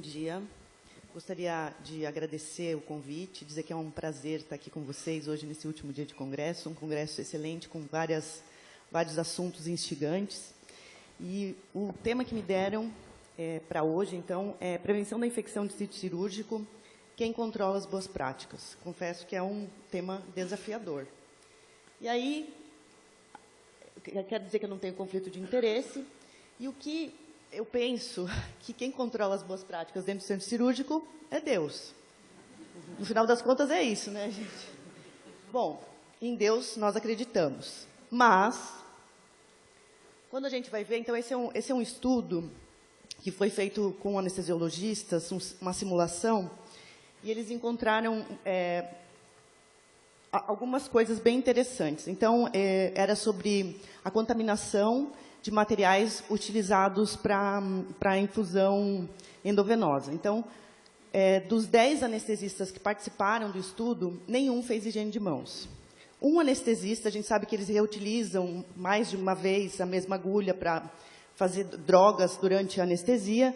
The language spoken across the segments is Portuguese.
dia. Gostaria de agradecer o convite, dizer que é um prazer estar aqui com vocês hoje, nesse último dia de congresso, um congresso excelente, com vários assuntos instigantes. E o tema que me deram para hoje, então, é prevenção da infecção de sítio cirúrgico, quem controla as boas práticas. Confesso que é um tema desafiador. E aí, quero dizer que eu não tenho conflito de interesse, e o que eu penso que quem controla as boas práticas dentro do centro cirúrgico é Deus. No final das contas, é isso, né, gente? Bom, em Deus nós acreditamos. Mas, quando a gente vai ver, então, esse é um estudo que foi feito com anestesiologistas, uma simulação, e eles encontraram algumas coisas bem interessantes. Então, era sobre a contaminação de materiais utilizados para a infusão endovenosa. Então, dos 10 anestesistas que participaram do estudo, nenhum fez higiene de mãos. Um anestesista, a gente sabe que eles reutilizam mais de uma vez a mesma agulha para fazer drogas durante a anestesia,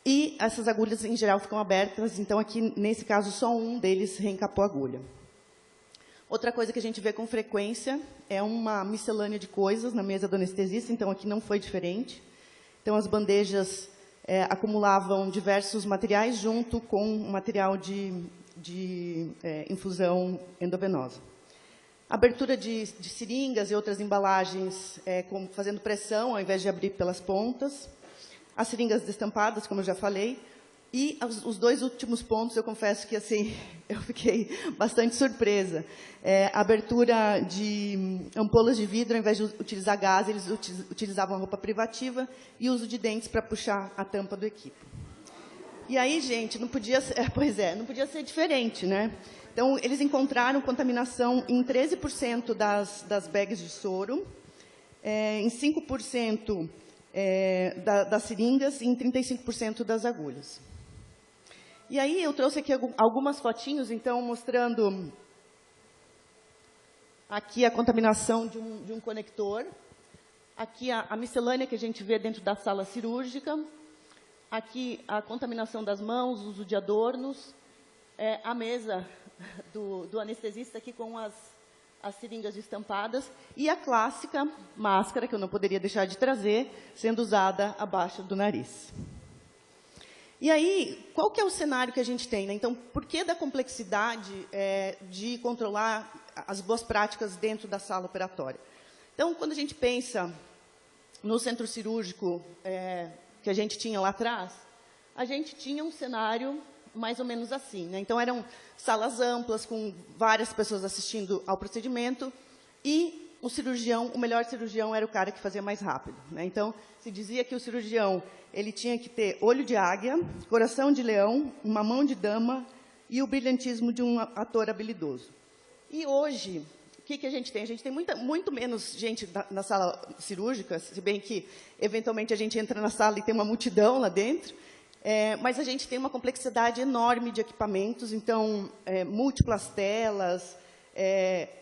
e essas agulhas, em geral, ficam abertas. Então, aqui, nesse caso, só um deles reencapou a agulha. Outra coisa que a gente vê com frequência é uma miscelânea de coisas na mesa do anestesista, então aqui não foi diferente. Então, as bandejas acumulavam diversos materiais junto com o material de infusão endovenosa. Abertura de seringas e outras embalagens fazendo pressão, ao invés de abrir pelas pontas. As seringas destampadas, como eu já falei. E os dois últimos pontos, eu confesso que assim, eu fiquei bastante surpresa. A abertura de ampolas de vidro, ao invés de utilizar gás, eles utilizavam roupa privativa e uso de dentes para puxar a tampa do equipo. E aí, gente, não podia ser diferente, né? Então, eles encontraram contaminação em 13% das bags de soro, em 5% das seringas e em 35% das agulhas. E aí, eu trouxe aqui algumas fotinhos, então, mostrando aqui a contaminação de um conector, aqui a miscelânea que a gente vê dentro da sala cirúrgica, aqui a contaminação das mãos, uso de adornos, a mesa do anestesista aqui com as seringas estampadas, e a clássica máscara, que eu não poderia deixar de trazer, sendo usada abaixo do nariz. E aí, qual que é o cenário que a gente tem, né? Então, por que da complexidade de controlar as boas práticas dentro da sala operatória? Então, quando a gente pensa no centro cirúrgico que a gente tinha lá atrás, a gente tinha um cenário mais ou menos assim, né? Então, eram salas amplas, com várias pessoas assistindo ao procedimento, e o melhor cirurgião era o cara que fazia mais rápido, né? Então, se dizia que o cirurgião ele tinha que ter olho de águia, coração de leão, uma mão de dama e o brilhantismo de um ator habilidoso. E hoje, o que a gente tem? A gente tem muito menos gente na sala cirúrgica, se bem que, eventualmente, a gente entra na sala e tem uma multidão lá dentro, mas a gente tem uma complexidade enorme de equipamentos, então, múltiplas telas,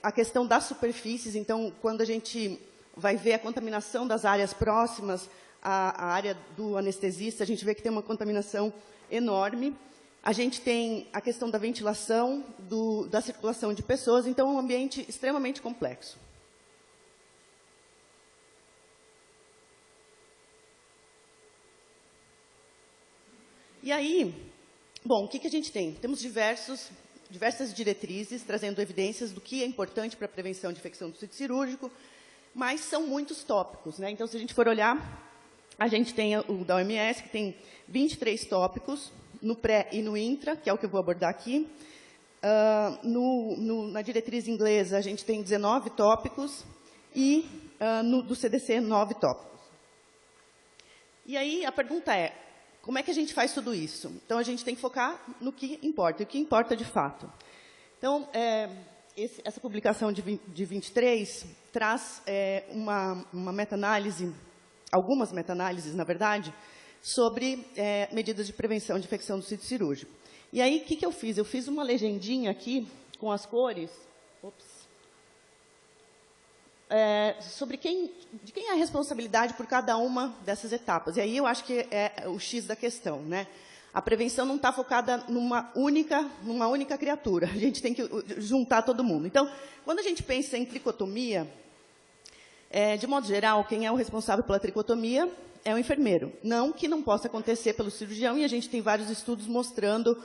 a questão das superfícies. Então, quando a gente vai ver a contaminação das áreas próximas à área do anestesista, a gente vê que tem uma contaminação enorme. A gente tem a questão da ventilação, da circulação de pessoas, então é um ambiente extremamente complexo. E aí, bom, o que a gente tem? Temos diversas diretrizes trazendo evidências do que é importante para a prevenção de infecção do sítio cirúrgico, mas são muitos tópicos, né? Então, se a gente for olhar, a gente tem o da OMS, que tem 23 tópicos, no pré e no intra, que é o que eu vou abordar aqui. Na diretriz inglesa, a gente tem 19 tópicos, e do CDC, 9 tópicos. E aí, a pergunta é, como é que a gente faz tudo isso? Então, a gente tem que focar no que importa, e o que importa de fato. Então, essa publicação de 23 traz uma meta-análise, algumas meta-análises, na verdade, sobre medidas de prevenção de infecção do sítio cirúrgico. E aí, o que eu fiz? Eu fiz uma legendinha aqui, com as cores, sobre de quem é a responsabilidade por cada uma dessas etapas. E aí eu acho que é o X da questão, né? A prevenção não está focada numa única criatura. A gente tem que juntar todo mundo. Então, quando a gente pensa em tricotomia, de modo geral, quem é o responsável pela tricotomia é o enfermeiro. Não que não possa acontecer pelo cirurgião, e a gente tem vários estudos mostrando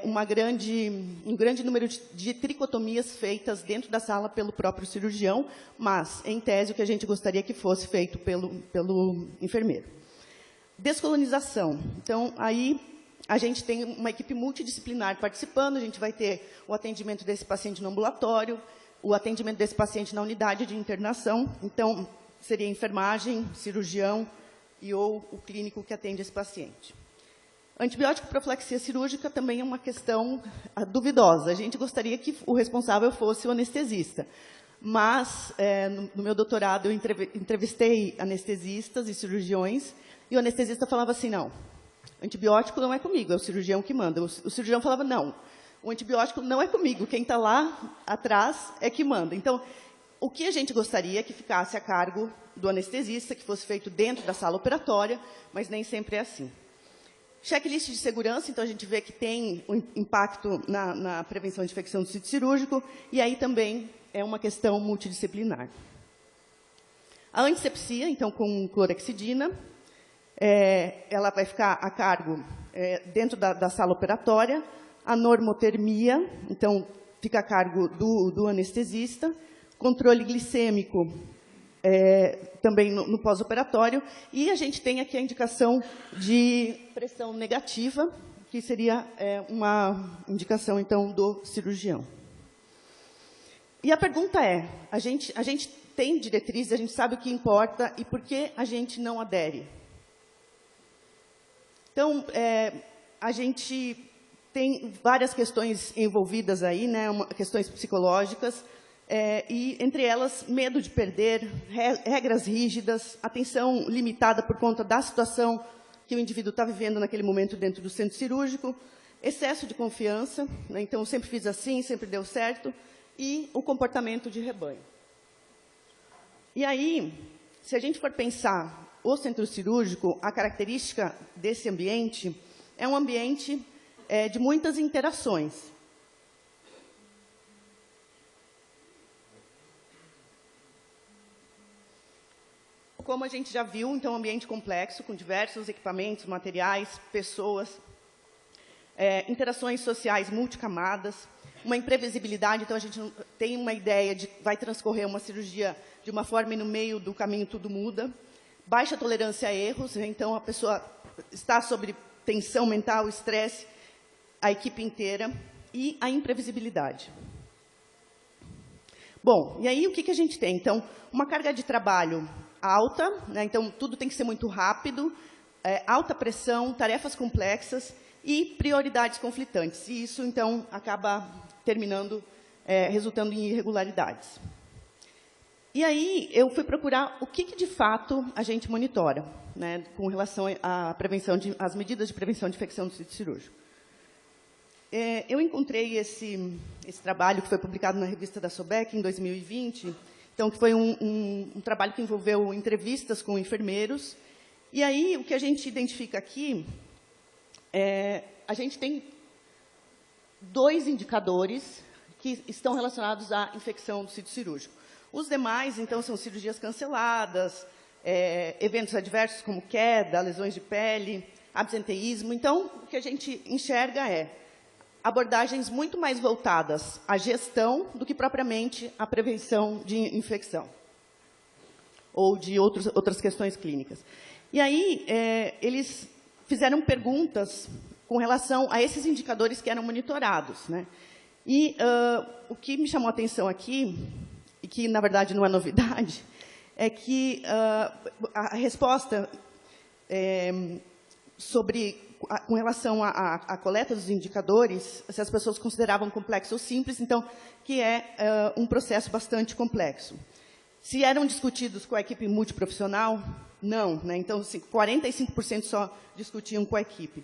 um grande número de tricotomias feitas dentro da sala pelo próprio cirurgião, mas, em tese, o que a gente gostaria que fosse feito pelo enfermeiro. Descolonização. Então, aí a gente tem uma equipe multidisciplinar participando, a gente vai ter o atendimento desse paciente no ambulatório, o atendimento desse paciente na unidade de internação, então, seria enfermagem, cirurgião ou o clínico que atende esse paciente. Antibiótico profilaxia cirúrgica também é uma questão duvidosa. A gente gostaria que o responsável fosse o anestesista. Mas, no meu doutorado, eu entrevistei anestesistas e cirurgiões, e o anestesista falava assim, não, antibiótico não é comigo, é o cirurgião que manda. O cirurgião falava, não, o antibiótico não é comigo, quem está lá atrás é que manda. Então, o que a gente gostaria é que ficasse a cargo do anestesista, que fosse feito dentro da sala operatória, mas nem sempre é assim. Checklist de segurança, então a gente vê que tem um impacto na prevenção de infecção do sítio cirúrgico, e aí também é uma questão multidisciplinar. A antisepsia, então, com clorexidina, ela vai ficar a cargo dentro da sala operatória. A normotermia, então, fica a cargo do anestesista. Controle glicêmico, também no pós-operatório. E a gente tem aqui a indicação de pressão negativa, que seria uma indicação, então, do cirurgião. E a pergunta é, a gente tem diretrizes, a gente sabe o que importa, e por que a gente não adere? Então, a gente tem várias questões envolvidas aí, né, questões psicológicas, e, entre elas, medo de perder, regras rígidas, atenção limitada por conta da situação que o indivíduo está vivendo naquele momento dentro do centro cirúrgico, excesso de confiança, né, então, sempre fiz assim, sempre deu certo, e o comportamento de rebanho. E aí, se a gente for pensar o centro cirúrgico, a característica desse ambiente é um ambiente de muitas interações. Como a gente já viu, então, um ambiente complexo, com diversos equipamentos, materiais, pessoas, interações sociais multicamadas, uma imprevisibilidade, então a gente não tem uma ideia de que vai transcorrer uma cirurgia de uma forma e no meio do caminho tudo muda. Baixa tolerância a erros, então a pessoa está sob tensão mental, estresse, a equipe inteira, e a imprevisibilidade. Bom, e aí o que a gente tem? Então, uma carga de trabalho alta, né, então tudo tem que ser muito rápido, alta pressão, tarefas complexas e prioridades conflitantes. E isso, então, acaba resultando em irregularidades. E aí, eu fui procurar o que de fato a gente monitora, né, com relação à prevenção às medidas de prevenção de infecção do sítio cirúrgico. Eu encontrei esse trabalho que foi publicado na revista da SOBEC em 2020, então, que foi um trabalho que envolveu entrevistas com enfermeiros. E aí, o que a gente identifica aqui, a gente tem 2 indicadores que estão relacionados à infecção do sítio cirúrgico. Os demais, então, são cirurgias canceladas, eventos adversos como queda, lesões de pele, absenteísmo. Então, o que a gente enxerga é abordagens muito mais voltadas à gestão do que propriamente à prevenção de infecção ou de outras questões clínicas. E aí, eles fizeram perguntas com relação a esses indicadores que eram monitorados, né? E o que me chamou a atenção aqui, e que, na verdade, não é novidade, é que a resposta com relação à coleta dos indicadores, se as pessoas consideravam complexo ou simples, então, que é um processo bastante complexo. Se eram discutidos com a equipe multiprofissional, não, né? Então, 45% só discutiam com a equipe.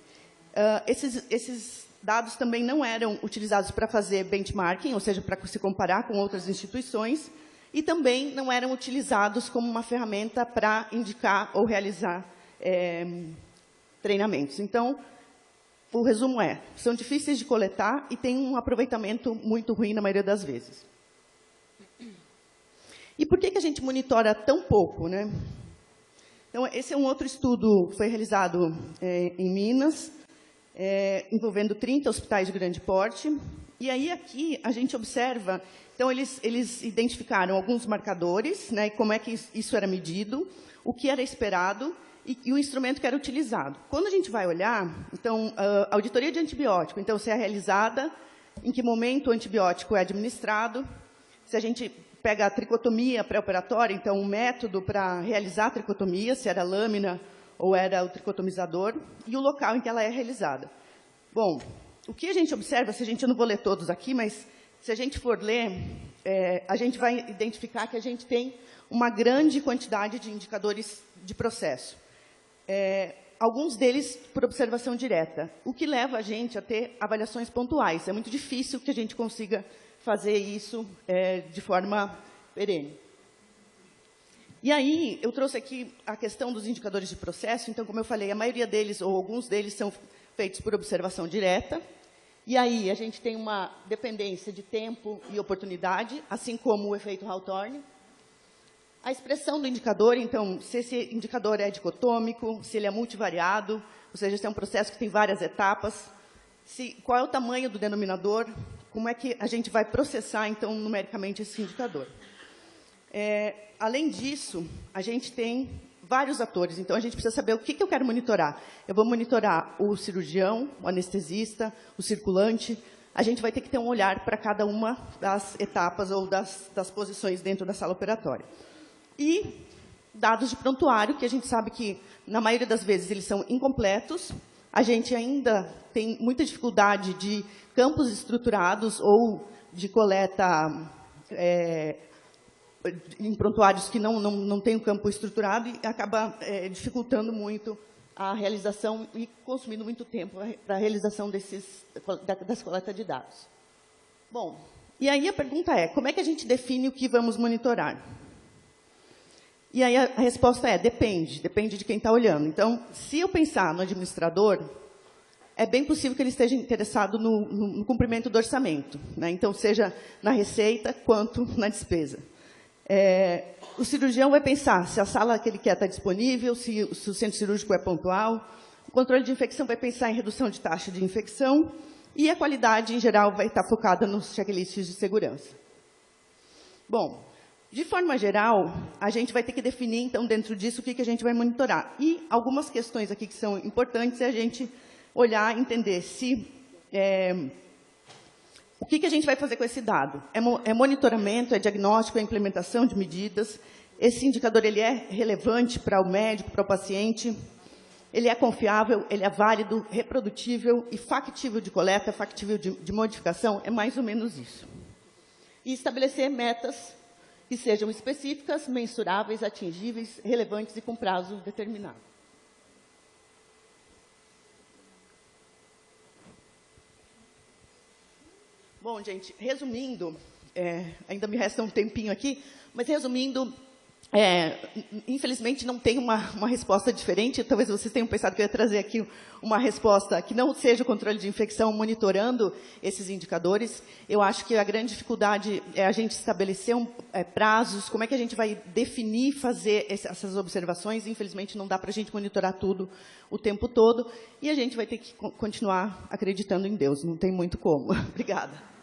Esses dados também não eram utilizados para fazer benchmarking, ou seja, para se comparar com outras instituições, e também não eram utilizados como uma ferramenta para indicar ou realizar treinamentos. Então, o resumo é, são difíceis de coletar e têm um aproveitamento muito ruim na maioria das vezes. E por que a gente monitora tão pouco, né? Então, esse é um outro estudo que foi realizado em Minas, envolvendo 30 hospitais de grande porte. E aí, aqui, a gente observa... Então, eles identificaram alguns marcadores, né, como é que isso era medido, o que era esperado e o instrumento que era utilizado. Quando a gente vai olhar, então, a auditoria de antibiótico, então, se é realizada, em que momento o antibiótico é administrado, se a gente pega a tricotomia pré-operatória, então, um método para realizar a tricotomia, se era a lâmina ou era o tricotomizador, e o local em que ela é realizada. Bom, o que a gente observa, eu não vou ler todos aqui, mas se a gente for ler, a gente vai identificar que a gente tem uma grande quantidade de indicadores de processo. Alguns deles por observação direta, o que leva a gente a ter avaliações pontuais. É muito difícil que a gente consiga fazer isso de forma perene. E aí, eu trouxe aqui a questão dos indicadores de processo. Então, como eu falei, a maioria deles, ou alguns deles, são feitos por observação direta. E aí, a gente tem uma dependência de tempo e oportunidade, assim como o efeito Hawthorne. A expressão do indicador, então, se esse indicador é dicotômico, se ele é multivariado, ou seja, se é um processo que tem várias etapas, qual é o tamanho do denominador, como é que a gente vai processar, então, numericamente esse indicador. Além disso, a gente tem vários atores, então a gente precisa saber o que eu quero monitorar. Eu vou monitorar o cirurgião, o anestesista, o circulante. A gente vai ter que ter um olhar para cada uma das etapas ou das posições dentro da sala operatória. E dados de prontuário, que a gente sabe que, na maioria das vezes, eles são incompletos. A gente ainda tem muita dificuldade de campos estruturados ou de coleta em prontuários que não têm um campo estruturado e acaba dificultando muito a realização e consumindo muito tempo para a realização das coletas de dados. Bom, e aí a pergunta é, como é que a gente define o que vamos monitorar? E aí a resposta é, depende de quem está olhando. Então, se eu pensar no administrador, é bem possível que ele esteja interessado no cumprimento do orçamento, né? Então, seja na receita quanto na despesa. O cirurgião vai pensar se a sala que ele quer está disponível, se o centro cirúrgico é pontual. O controle de infecção vai pensar em redução de taxa de infecção. E a qualidade, em geral, vai estar focada nos checklists de segurança. Bom, de forma geral, a gente vai ter que definir, então, dentro disso, o que a gente vai monitorar. E algumas questões aqui que são importantes é a gente olhar, entender se... o que a gente vai fazer com esse dado? É monitoramento, é diagnóstico, é implementação de medidas. Esse indicador ele é relevante para o médico, para o paciente. Ele é confiável, ele é válido, reprodutível e factível de coleta, factível de modificação. É mais ou menos isso. E estabelecer metas que sejam específicas, mensuráveis, atingíveis, relevantes e com prazo determinado. Bom, gente, resumindo, ainda me resta um tempinho aqui, mas resumindo, infelizmente não tem uma resposta diferente. Talvez vocês tenham pensado que eu ia trazer aqui uma resposta que não seja o controle de infecção monitorando esses indicadores. Eu acho que a grande dificuldade é a gente estabelecer prazos, como é que a gente vai definir, fazer essas observações. Infelizmente não dá para a gente monitorar tudo o tempo todo, e a gente vai ter que continuar acreditando em Deus, não tem muito como. Obrigada.